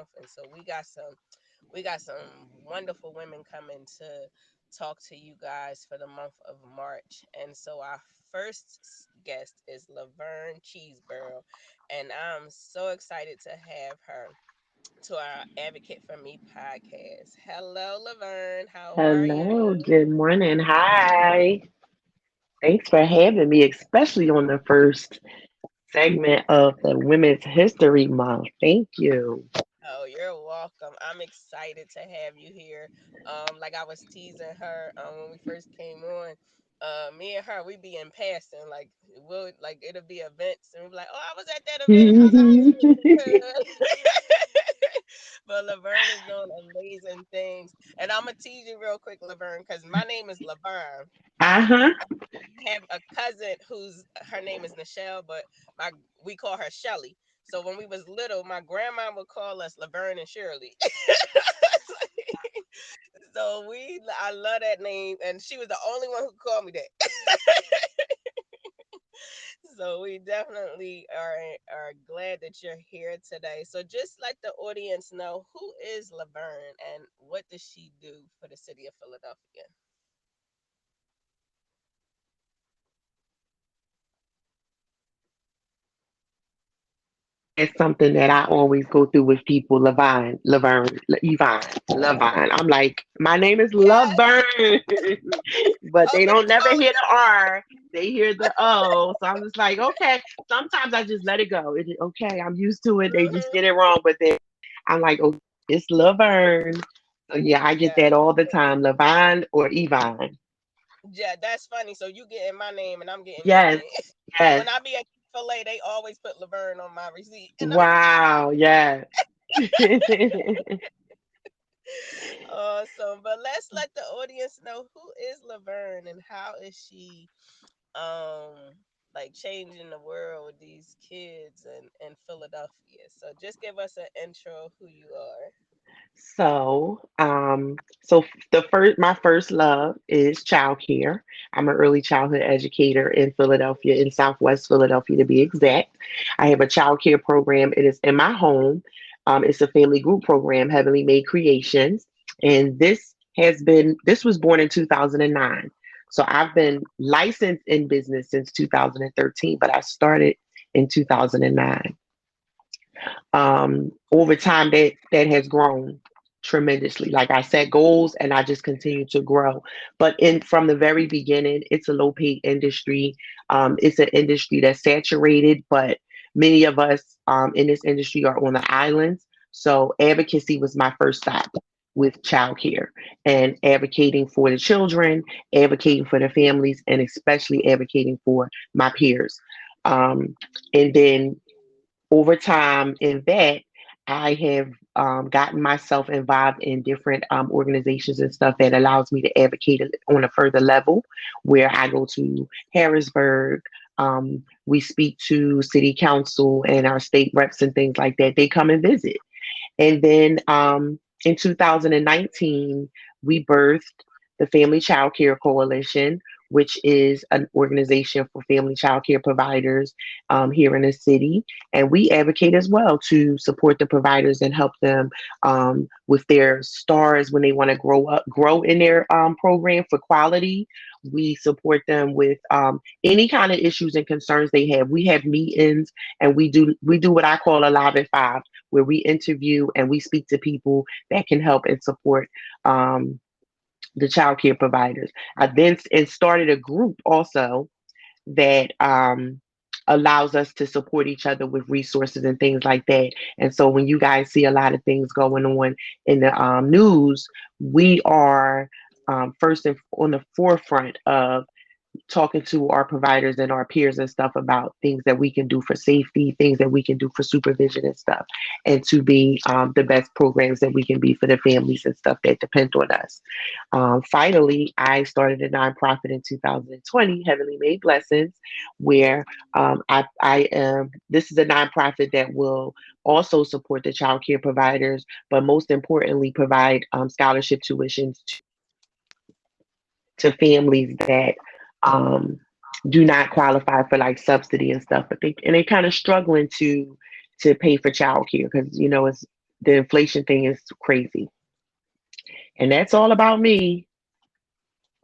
month, and so we got some wonderful women coming to talk to you guys for the month of March. And so our first guest is Laverne Cheeseboro, and I'm so excited to have her to our Advocate for Me podcast. Hello, Laverne. How are you? Hello, good morning. Hi. Thanks for having me, especially on the first segment of the Women's History Month. Thank you. Oh, you're welcome. I'm excited to have you here. Like I was teasing her when we first came on. Me and her, we be in passing. Like it'll be events, and we be like, "Oh, I was at that event. But Laverne is doing amazing things, and I'm gonna tease you real quick, Laverne, because my name is Laverne. Uh-huh. Have a cousin whose her name is Nichelle, but my we call her Shelly. So when we was little, my grandma would call us Laverne and Shirley. So I love that name, and she was the only one who called me that. So we definitely are glad that you're here today. So just let the audience know, who is Laverne and what does she do for the city of Philadelphia? That's something that I always go through with people. Yvonne, Lavine. I'm like, my name is Yeah. Laverne, but Oh, they but don't you never hear always. the R. They hear the O. So I'm just like, okay. Sometimes I just let it go. Okay, I'm used to it. They just Mhm. get it wrong, but then I'm like, oh, it's Laverne. So yeah, I get Yeah. that all the time, Lavine or Yvonne. Yeah, that's funny. So you getting my name and I'm getting your Yes, name. yes. When I be at Chick-fil-A, they always put Laverne on my receipt, and I'm Wow, yes. awesome. But let's let the audience know, who is Laverne and how is she um like changing the world with these kids in Philadelphia. So just give us an intro of who you are. So my first love is childcare. I'm an early childhood educator in Philadelphia, in Southwest Philadelphia to be exact. I have a childcare program. It is in my home. It's a family group program, Heavenly Made Creations, and this was born in 2009. So I've been licensed in business since 2013, but I started in 2009. Over time that has grown tremendously. Like I set goals and I just continue to grow. But in from the very beginning, it's a low paid industry. It's an industry that's saturated, but many of us in this industry are on the islands. So advocacy was my first stop with childcare and advocating for the children, advocating for the families, and especially advocating for my peers. Um, and then over time in that, I have gotten myself involved in different organizations and stuff that allows me to advocate on a further level, where I go to Harrisburg. We speak to city council and our state reps and things like that. They come and visit. And then in 2019, we birthed the Family Childcare Coalition, which is an organization for family childcare providers here in the city. And we advocate as well to support the providers and help them with their stars when they want to grow in their program for quality. We support them with any kind of issues and concerns they have. We have meetings and we do what I call a live at five, where we interview and we speak to people that can help and support the child care providers. I then started a group also that allows us to support each other with resources and things like that. And so when you guys see a lot of things going on in the news, we are first and on the forefront of talking to our providers and our peers and stuff about things that we can do for safety, things that we can do for supervision and stuff, and to be the best programs that we can be for the families and stuff that depend on us. Finally, I started a nonprofit in 2020, Heavenly Made Blessings, where I am. This is a nonprofit that will also support the child care providers, but most importantly, provide scholarship tuitions to families that um, do not qualify for like subsidy and stuff, but they kind of struggling to pay for childcare because you know The inflation thing is crazy. And that's all about me.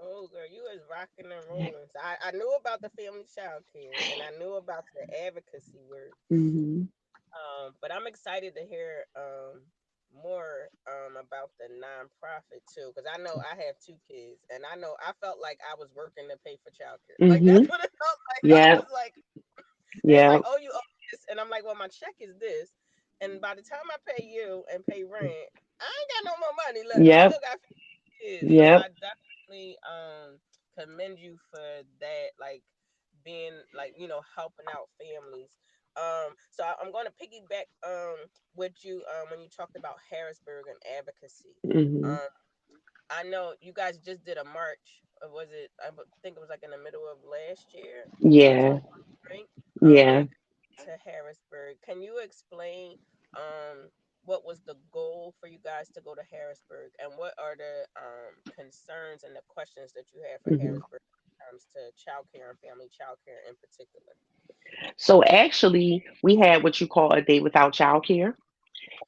Oh, girl, you was rocking and rolling. So I knew about the family child care and I knew about the advocacy work. Hmm. But I'm excited to hear more about the nonprofit too, because I know I have two kids, and I know I felt like I was working to pay for childcare. Like Hmm. that's what it felt like. I Yeah. was like, it's Yeah. like, oh, you owe this, and I'm like, well, my check is this, and by the time I pay you and pay rent, I ain't got no more money. Look, I Yep. still got kids, so Yep. I definitely commend you for that, like being like helping out families. So I'm going to piggyback with you when you talked about Harrisburg and advocacy. Hmm. Um, I know you guys just did a march. Was it? Think it was like in the middle of last year. Yeah. October, right? Yeah. With to Harrisburg. Can you explain what was the goal for you guys to go to Harrisburg, and what are the concerns and the questions that you have for Hmm. Harrisburg when it comes to childcare and family childcare in particular? So actually, we had what you call a day without childcare,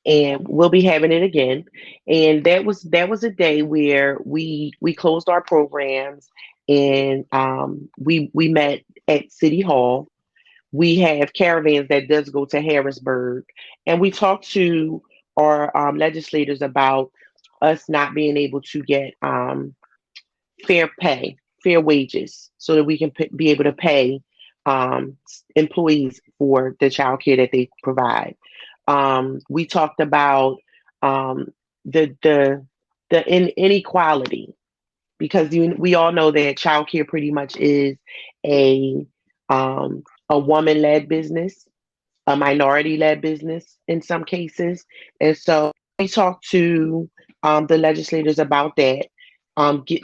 and we'll be having it again. And that was a day where we closed our programs, and we met at City Hall. We have caravans that does go to Harrisburg, and we talked to our legislators about us not being able to get fair pay, fair wages, so that we can be able to pay employees for the child care that they provide. We talked about um, the inequality, because we all know that childcare pretty much is a a woman led business, a minority led business in some cases. And so we talked to the legislators about that,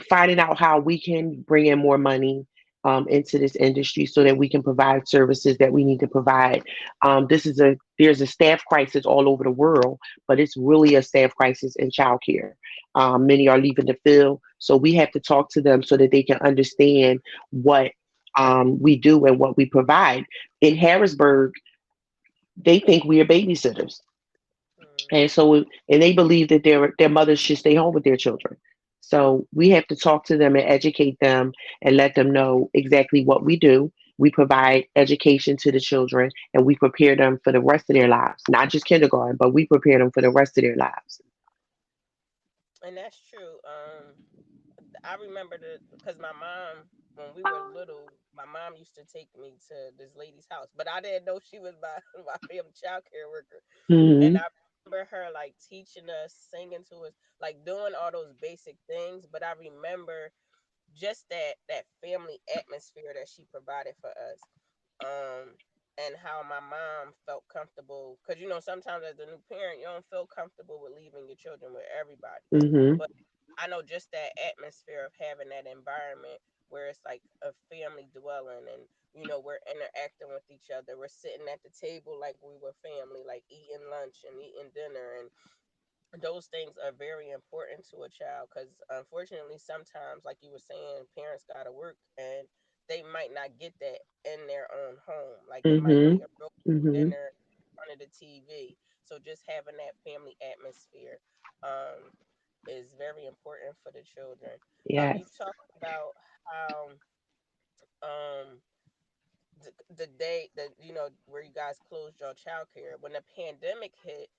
finding out how we can bring in more money into this industry so that we can provide services that we need to provide. There's a staff crisis all over the world, but it's really a staff crisis in childcare. Many are leaving the field, so we have to talk to them so that they can understand what we do and what we provide. In Harrisburg, they think we are babysitters, Hmm. and so and they believe that their mothers should stay home with their children. So we have to talk to them and educate them and let them know exactly what we do. We provide education to the children, and we prepare them for the rest of their lives, not just kindergarten, but we prepare them for the rest of their lives. And that's true. I remember because my mom, when we were little, my mom used to take me to this lady's house, but I didn't know she was my my family child care worker. And Hmm. I remember her like teaching us, singing to us, like doing all those basic things. But I remember just that family atmosphere that she provided for us. And how my mom felt comfortable, because sometimes as a new parent you don't feel comfortable with leaving your children with everybody, Hmm. but I know just that atmosphere of having that environment where it's like a family dwelling, and we're interacting with each other, we're sitting at the table like we were family, like eating lunch and eating dinner, and those things are very important to a child, because unfortunately sometimes, like you were saying, parents got to work and they might not get that in their own home. Like it might Hmm. be a broken Hmm. dinner in front of the TV. So just having that family atmosphere um, is very important for the children. You Yes. talked about how um, the day that where you guys closed your childcare when the pandemic hit.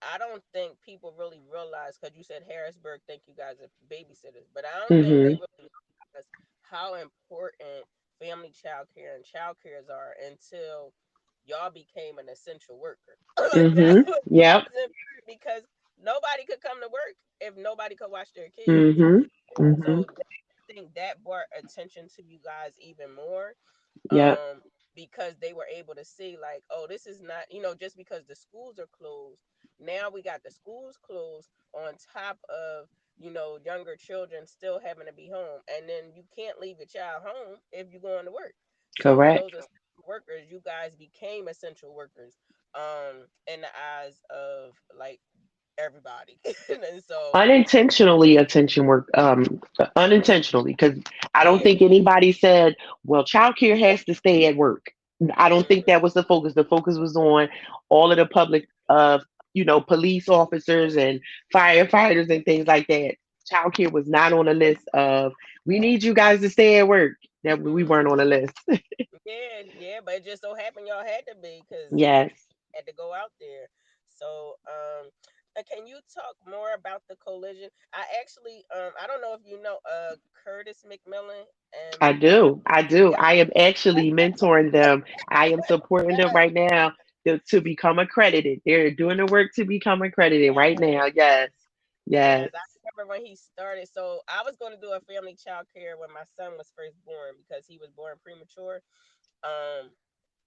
I don't think people really realize, because you said Harrisburg think you guys are babysitters, but I don't think they Hmm. really realize how important family childcare and childcares are until y'all became an essential worker. Like that Hmm. was Yep. important, because nobody could come to work if nobody could watch their kids. Hmm. Hmm. So I think that brought attention to you guys even more, Yep. um, because they were able to see, like, oh, this is not, just because the schools are closed. Now we got the schools closed on top of younger children still having to be home, and then you can't leave your child home if you're going to work. So for Correct. those essential workers, you guys became essential workers in the eyes of like everybody. And so Unintentionally attention work, unintentionally, because I don't yeah. think anybody said, well, childcare has to stay at work. I don't think Mhm. that was the focus. The focus was on all of the public police officers and firefighters and things like that. Childcare was not on the list of we need you guys to stay at work. That we Mhm. weren't on the list. Yeah, yeah, but it just so happened y'all had to be because Yes, had to go out there. So, can you talk more about the collision? I actually, I don't know if you know, Curtis McMillan and I do. I do. yeah, I am actually mentoring them. I am supporting them right now to become accredited. They're doing the work to become accredited right now. Yes. Yes. yes, I remember when he started. So I was going to do a family child care when my son was first born because he was born premature. Um,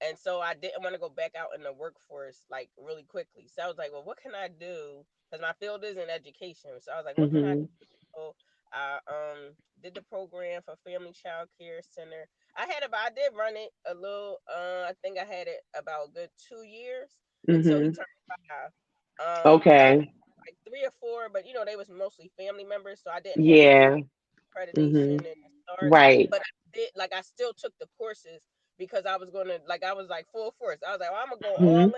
and so I didn't want to go back out in the workforce like really quickly. So I was like, well, what can I do? Because my field is in education. So I was like, what can I do? Mhm. So I did the program for Family Child Care Center. I did run it a little. I think I had it about a good 2 years until he Mhm. turned 5. I Okay. like 3 or 4, but they was mostly family members, so I didn't have the full Yeah. accreditation Mhm. and the start. Right. But I still took the courses because I was gonna I was like full force. I was like, well, I'm gonna go all Mhm.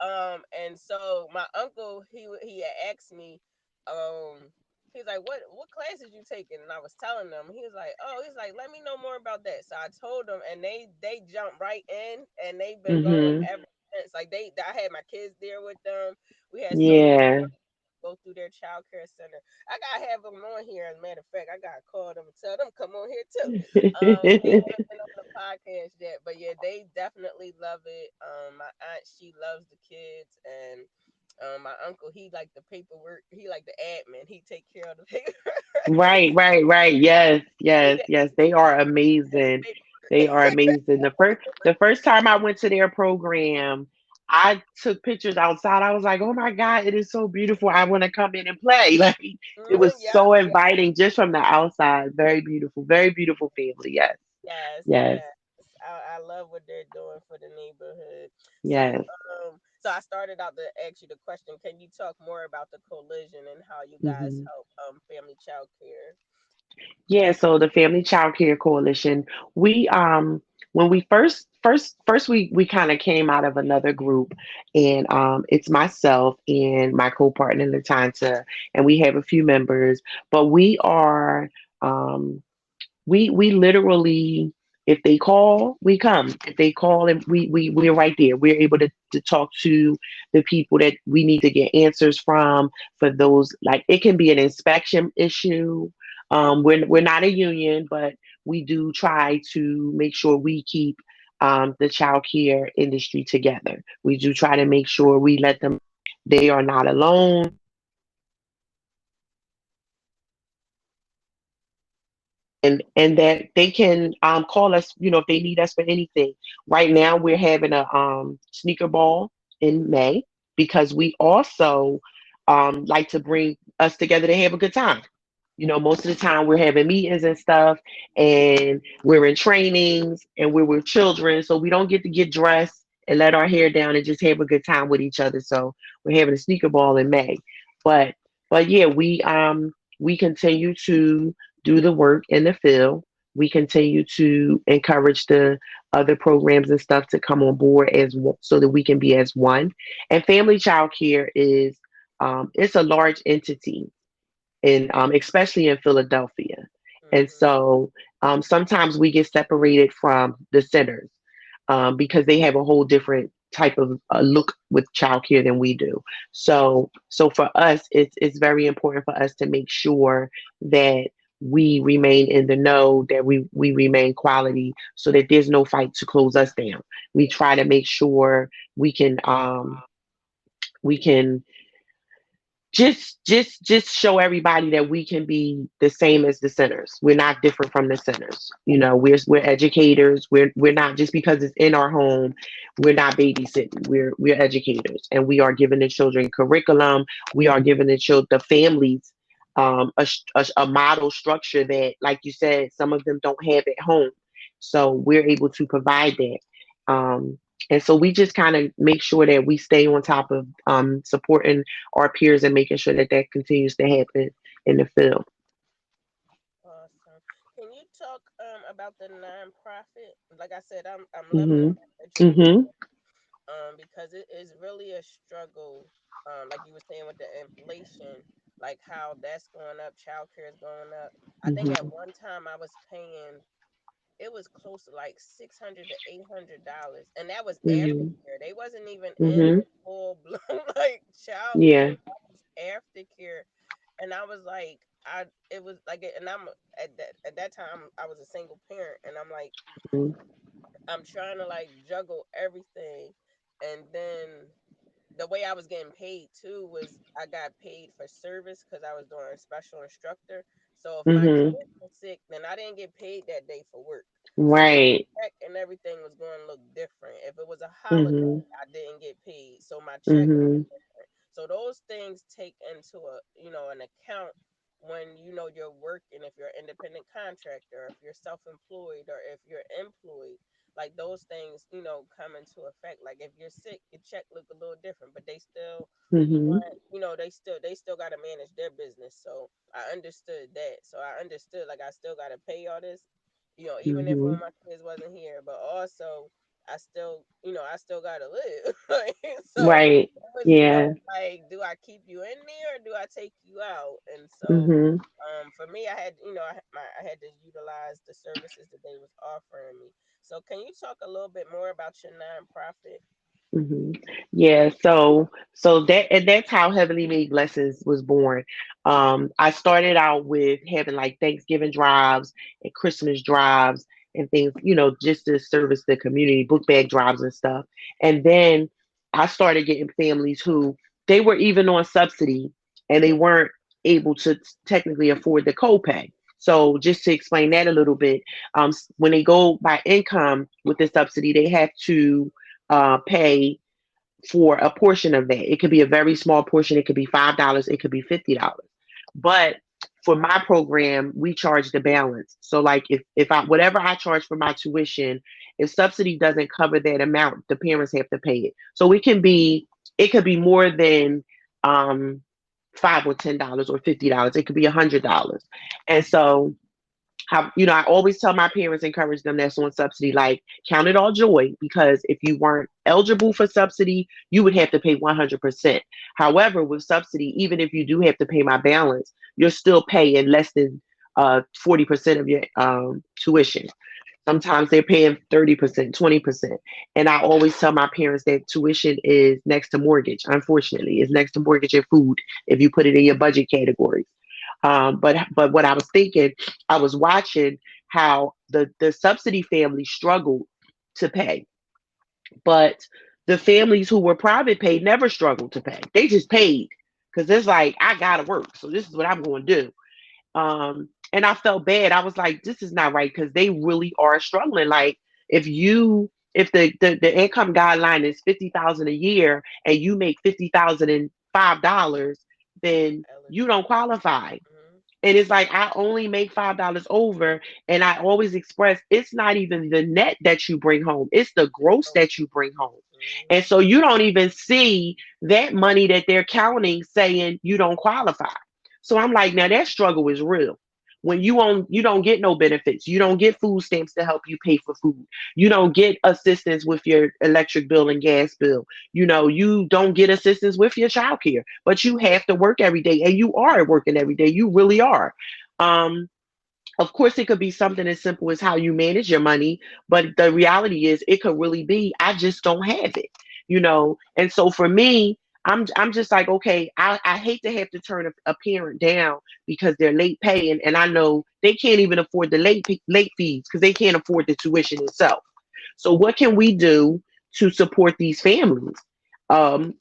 in. And so my uncle he had asked me, um, he's like, what classes you taking? And I was telling them. He was like, oh, he's like, let me know more about that. So I told them, and they jumped right in, and they've been going Mhm. ever since. Like I had my kids there with them. We had so much Yeah. go through their child care center. I gotta have them on here. As a matter of fact, I gotta call them and tell them come on here too. They haven't been on the podcast yet, but yeah, they definitely love it. My aunt, she loves the kids, and my uncle, he like the paperwork. He like the admin. He take care of the paperwork. Right, right, right. Yes, he yes, the yes. They are amazing. They are paperwork. amazing. The first time I went to their program, I took pictures outside. I was like, "Oh my God, it is so beautiful. I want to come in and play." Like it was Yep. so inviting just from the outside. Very beautiful family. Yes, Yes, yes, yes. I love what they're doing for the neighborhood. So, yes. so I started out to ask you the question. Can you talk more about the collision and how you guys Mhm. help family child care? Yeah, so the Family Childcare Coalition, we when we first we kind of came out of another group, and it's myself and my co-partner Latanta, and we have a few members, but we are um we literally, if they call, we come. If they call, and we're right there. We're able to talk to the people that we need to get answers from. For those, like, it can be an inspection issue. We're not a union, but we do try to make sure we keep the child care industry together. We do try to make sure we let them, they are not alone. And that they can call us, if they need us for anything. Right now, we're having a sneaker ball in May because we also like to bring us together to have a good time. Most of the time we're having meetings and stuff, and we're in trainings, and we're with children, so we don't get to get dressed and let our hair down and just have a good time with each other. So we're having a sneaker ball in May, but yeah, we continue to do the work in the field. We continue to encourage the other programs and stuff to come on board so that we can be as one. And family child care is it's a large entity, in especially in Philadelphia. And Mm-hmm. so sometimes we get separated from the centers because they have a whole different type of look with childcare than we do. So for us, it's very important for us to make sure that we remain in the know, that we remain quality, so that there's no fight to close us down. We try to make sure we can just show everybody that we can be the same as the centers. We're not different from the centers. We're educators. We're not, just because it's in our home, we're not babysitting. We're educators, and we are giving the children curriculum. We are giving the families a model structure that, like you said, some of them don't have at home. So we're able to provide that. And so we just kind of make sure that we stay on top of supporting our peers and making sure that that continues to happen in the field. Awesome. Can you talk about the nonprofit? Like I said, I'm loving the Mhm. work that you're doing Mhm. because it is really a struggle. like you were saying with the inflation, like how that's going up, childcare is going up. I think at Mhm. one time I was paying, it was close to like $600 to $800, and that was Mhm. aftercare. They wasn't even in Mhm. the full blown like child care. Yeah. That was aftercare, and I was like, it was like, and I'm at that time I was a single parent, and I'm like, Mhm. I'm trying to like juggle everything, and then the way I was getting paid too was I got paid for service because I was doing a special instructor. So if my Mhm. kid was sick, then I didn't get paid that day for work. So my Right. check and everything was going to look different. If it was a holiday, Mhm. I didn't get paid, so my check looked Mhm. different. So those things take into a an account when you're working, if you're an independent contractor, if you're self-employed, or if you're employed, like those things come into effect. Like if you're sick, your check look a little different, but they still Mhm. want, they still got to manage their business. So I understood that. So I understood, like, I still got to pay all this, even if one Mhm. of my kids wasn't here, but also I still got to live. Like, so Right. it was Yeah. like, do I keep you in there or do I take you out? And so Mhm. for me, I had, I had to utilize the services that they was offering me. So can you talk a little bit more about your nonprofit? hmm Yeah, so that's how Heavenly Made Blessings was born. I started out with having like Thanksgiving drives and Christmas drives and things, just to service the community, book bag drives and stuff. And then I started getting families who they were even on subsidy and they weren't able to technically afford the copay. So just to explain that a little bit, when they go by income with the subsidy, they have to pay for a portion of that. It could be a very small portion. It could be $5. It could be $50. But for my program, we charge the balance. So like if I whatever I charge for my tuition, if subsidy doesn't cover that amount, the parents have to pay it. So it could be more than um $5 or $10 or $50. It could be $100. And so I always tell my parents, encourage them that's on subsidy, like count it all joy, because if you weren't eligible for subsidy, you would have to pay 100%. However, with subsidy, even if you do have to pay my balance, you're still paying less than 40% of your tuition. Sometimes they're paying 30%, 20%. And I always tell my parents that tuition is next to mortgage. Unfortunately, it's next to mortgage and food if you put it in your budget categories. But what I was thinking, I was watching how the subsidy family struggled to pay, but the families who were private pay never struggled to pay. They just paid because it's like I gotta work, so this is what I'm going to do. And I felt bad. I was like, this is not right because they really are struggling. Like if the income guideline is 50,000 a year and you make $50,005, Not then you eligible. don't qualify. Mm-hmm. And it's like I only make $5 over, and I always express it's not even the net that you bring home; it's the The gross growth. that you bring home. Mm-hmm. And so you don't even see that money that they're counting, saying you don't qualify. So I'm like, now that struggle is real. When you don't get no benefits, you don't get food stamps to help you pay for food. You don't get assistance with your electric bill and gas bill. You don't get assistance with your child care, but you have to work every day, and you are working every day. You really are. Um, of course, it could be something as simple as how you manage your money, but the reality is it could really be I just don't have it. And so for me, I'm just like, okay, I hate to have to turn a parent down because they're late paying, and I know they can't even afford the late fees because they can't afford the tuition itself. So what can we do to support these families?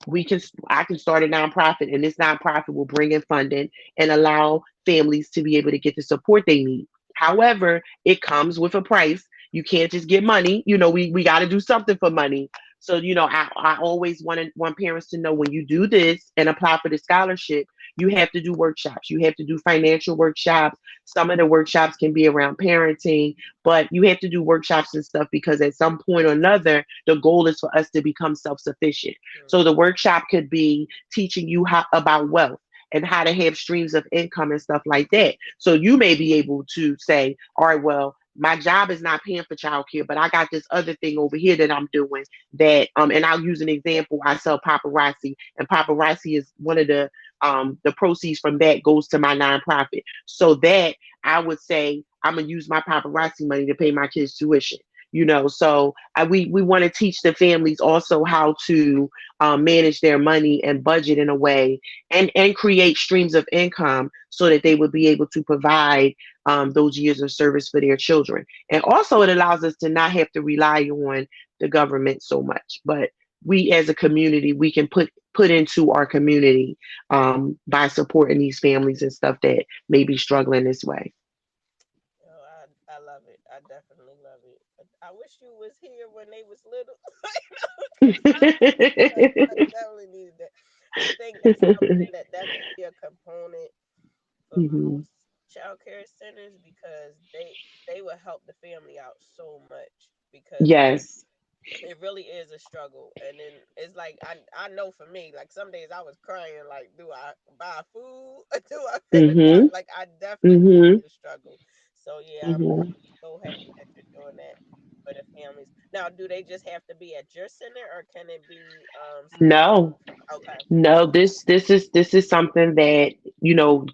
We can I can start a nonprofit, and this nonprofit will bring in funding and allow families to be able to get the support they need. However, it comes with a price. You can't just get money. We got to do something for money. So, I always want parents to know when you do this and apply for the scholarship, you have to do workshops. You have to do financial workshops. Some of the workshops can be around parenting, but you have to do workshops and stuff because at some point or another, the goal is for us to become self sufficient. So the Mm-hmm. workshop could be teaching you how about wealth and how to have streams of income and stuff like that. So you may be able to say, all right, well, my job is not paying for childcare, but I got this other thing over here that I'm doing that and I'll use an example. I sell paparazzi, and paparazzi is one of the proceeds from that goes to my nonprofit. So that I would say I'm gonna use my paparazzi money to pay my kids tuition. So we want to teach the families also how to manage their money and budget in a way, and create streams of income so that they would be able to provide those years of service for their children. And also, it allows us to not have to rely on the government so much, but we as a community, we can put into our community by supporting these families and stuff that may be struggling this way. Oh, I love it. I definitely love it. I wish you was here when they was little, because I definitely needed that. I think that's something that could be a component for Hmm. most child care centers, because they will help the family out so much, because Yes. it really is a struggle. And then it's like I know for me, like some days I was crying, like, do I buy food or do I pay the car? Hmm. Like I definitely Hmm. the struggle. So yeah, Hmm. I'm so happy that you're doing that for the families. Now, do they just have to be at your center, or can it be No. okay. No, this is something that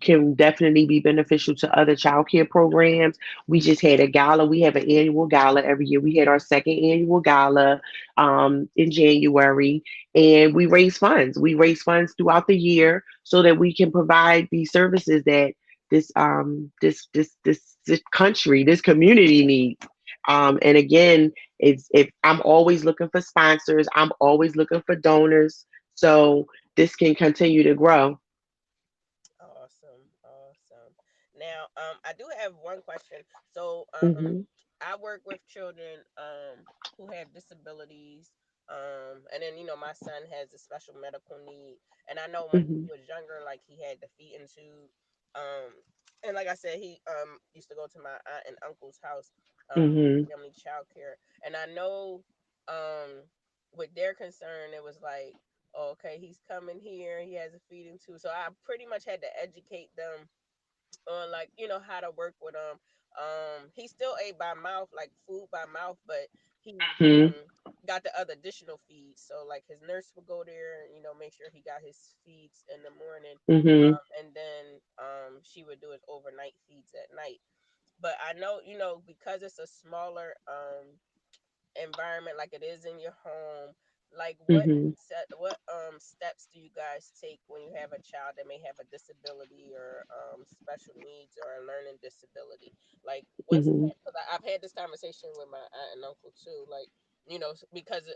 can definitely be beneficial to other childcare programs. We just had a gala. We have an annual gala every year. We had our second annual gala in January, and we raise funds. We raise funds throughout the year so that we can provide these services that this country, this community needs. And again, it's if I'm always looking for sponsors, I'm always looking for donors, so this can continue to grow. Awesome, awesome. Now, I do have one question. So, Hmm. I work with children who have disabilities. And then my son has a special medical need, and I know when Hmm. he was younger, like he had the feeding tube. And like I said, he used to go to my aunt and uncle's house, Hmm. family childcare, and I know with their concern, it was like, oh, okay, he's coming here, he has a feeding tube, so I pretty much had to educate them on, like, how to work with him. He still ate by mouth, like food by mouth, but he Hmm. got the other additional feeds. So like his nurse would go there and make sure he got his feeds in the morning, Hmm. and then she would do his overnight feeds at night. But I know, because it's a smaller environment, like it is in your home, like Hmm. what steps do you guys take when you have a child that may have a disability, or special needs, or a learning disability? Like what Hmm. steps? Because I've had this conversation with my aunt and uncle too, like, because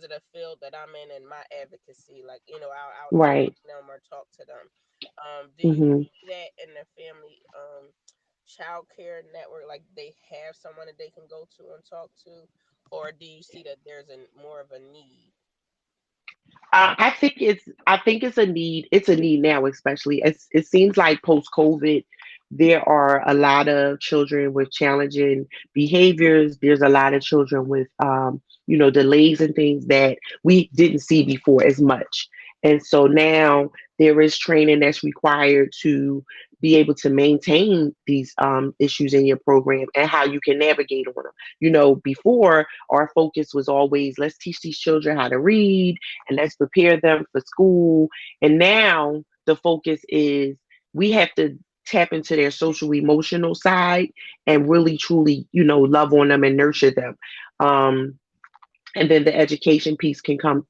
of the field that I'm in and my advocacy, like, I'll Right. educate them or talk to them. Do you Hmm. see that in the family child care network, like they have someone that they can go to and talk to, or do you see that there's more of a need? I think it's a need. It's a need now, especially as it seems like post COVID, there are a lot of children with challenging behaviors. There's a lot of children with delays and things that we didn't see before as much. And so now there is training that's required to be able to maintain these issues in your program and how you can navigate on them. Before, our focus was always, let's teach these children how to read and let's prepare them for school. And now the focus is, we have to tap into their social emotional side and really truly, love on them and nurture them. Um, and then the education piece can come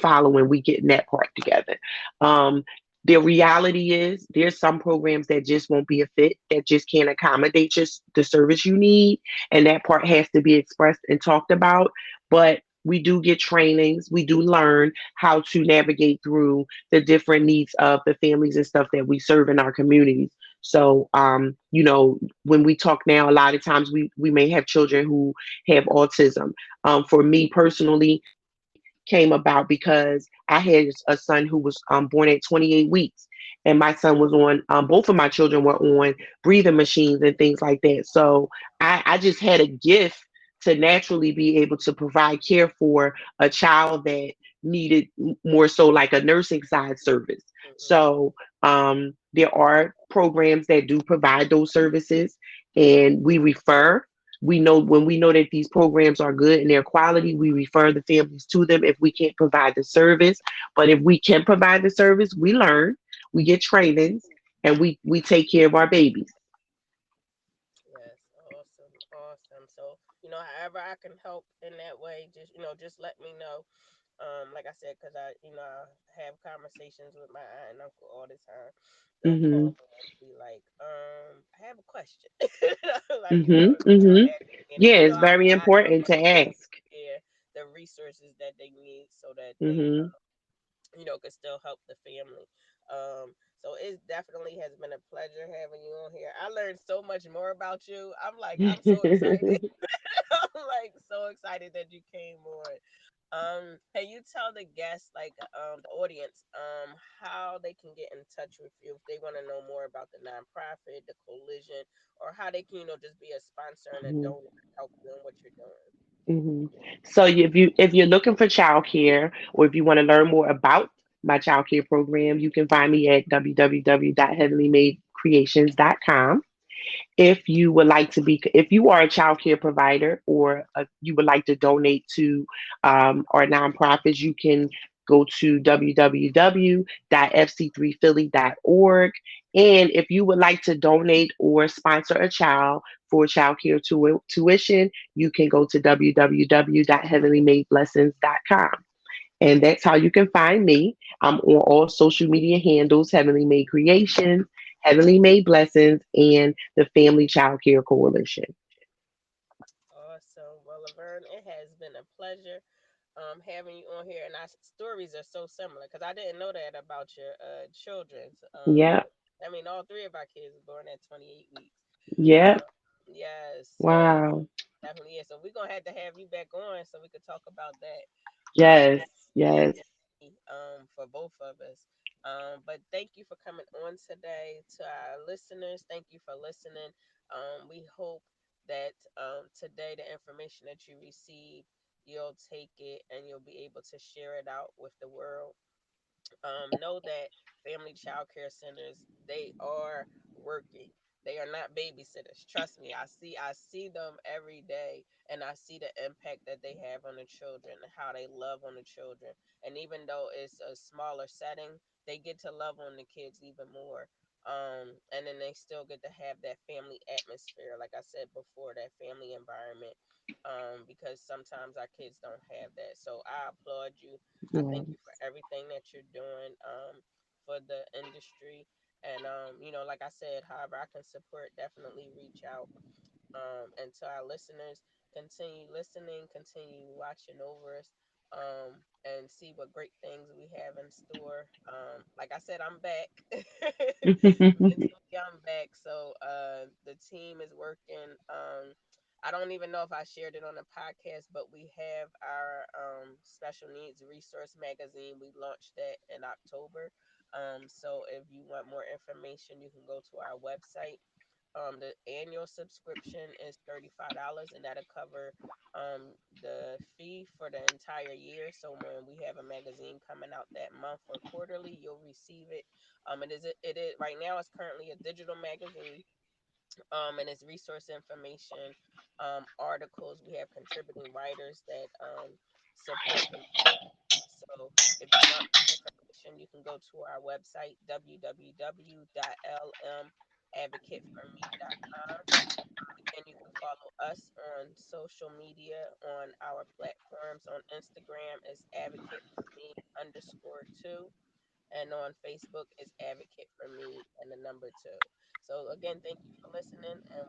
following we get in that part together. um the reality is there's some programs that just won't be a fit, that just can't accommodate just the service you need, and that part has to be expressed and talked about. But we do get trainings, we do learn how to navigate through the different needs of the families and stuff that we serve in our communities. So when we talk now, a lot of times we may have children who have autism. For me personally, came about because I had a son who was born at 28 weeks, and my son was on. Both of my children were on breathing machines and things like that. So I just had a gift to naturally be able to provide care for a child that needed more so like a nursing side service. Hmm. So there are programs that do provide those services, and we refer. We know when we know that these programs are good and they're quality, we refer the families to them if we can't provide the service. But if we can provide the service, we learn, we get trainings, and we take care of our babies. Yes, awesome, awesome. So, however I can help in that way, just let me know. Like I said, because I have conversations with my aunt and uncle all the time. They'll call Mhm. me and be like, I have a question. Like, Mhm. Mhm. ask me. And, Yeah, it's I'll very guide them important to ask. yeah, the resources that they need so that they Mhm. could still help the family. So it definitely has been a pleasure having you on here. I learned so much more about you. I'm so excited. I'm like so excited that you came on. Can you tell the guests, like the audience, how they can get in touch with you if they want to know more about the nonprofit, the coalition, or how they can, just be a sponsor and a Mhm. donor and help you in what you're doing? Mhm. So if you're looking for childcare, or if you want to learn more about my childcare program, you can find me at www.heavenlymadecreations.com. If you would like to be, if you are a child care provider, or you would like to donate to our nonprofits, you can go to www.fc3philly.org. And if you would like to donate or sponsor a child for child care tuition, you can go to www.heavenlymadeblessings.com. And that's how you can find me. I'm on all social media handles: Heavenly Made Creations, Heavenly Made Blessings, and the Family Childcare Coalition. Awesome. Well, Laverne, it has been a pleasure having you on here, and our stories are so similar because I didn't know that about your children's. Yeah, I mean, all three of our kids were born at 28 weeks. yeah. Uh, yes, so Wow. definitely, yeah. So we're gonna have you back on so we could talk about that. Yes, yes. Definitely, for both of us. But thank you for coming on today. To our listeners, thank you for listening. We hope that today the information that you receive, you'll take it and you'll be able to share it out with the world. Know that family child care centers, they are working. They are not babysitters. Trust me, I see them every day, and I see the impact that they have on the children and how they love on the children. And even though it's a smaller setting, they get to love on the kids even more. And then they still get to have that family atmosphere, like I said before, that family environment. Because sometimes our kids don't have that. So I applaud you. I thank you for everything that you're doing for the industry. And like I said, however I can support, definitely reach out. And to our listeners, continue listening, continue watching over us, and see what great things we have in store. Like I said, I'm back. Mentally, I'm back. So the team is working. I don't even know if I shared it on the podcast, but we have our special needs resource magazine. We launched that in October. So if you want more information, you can go to our website. The annual subscription is $35, and that'll cover the fee for the entire year. So when we have a magazine coming out that month or quarterly, you'll receive it. It is right now. It's currently a digital magazine, and it's resource information, articles. We have contributing writers that support the. So if you want information, you can go to our website www.lmadvocatefforme.com. Again, you can follow us on social media on our platforms. On Instagram is advocate for me underscore two, and on Facebook is advocate for me and the number two. So again, thank you for listening, and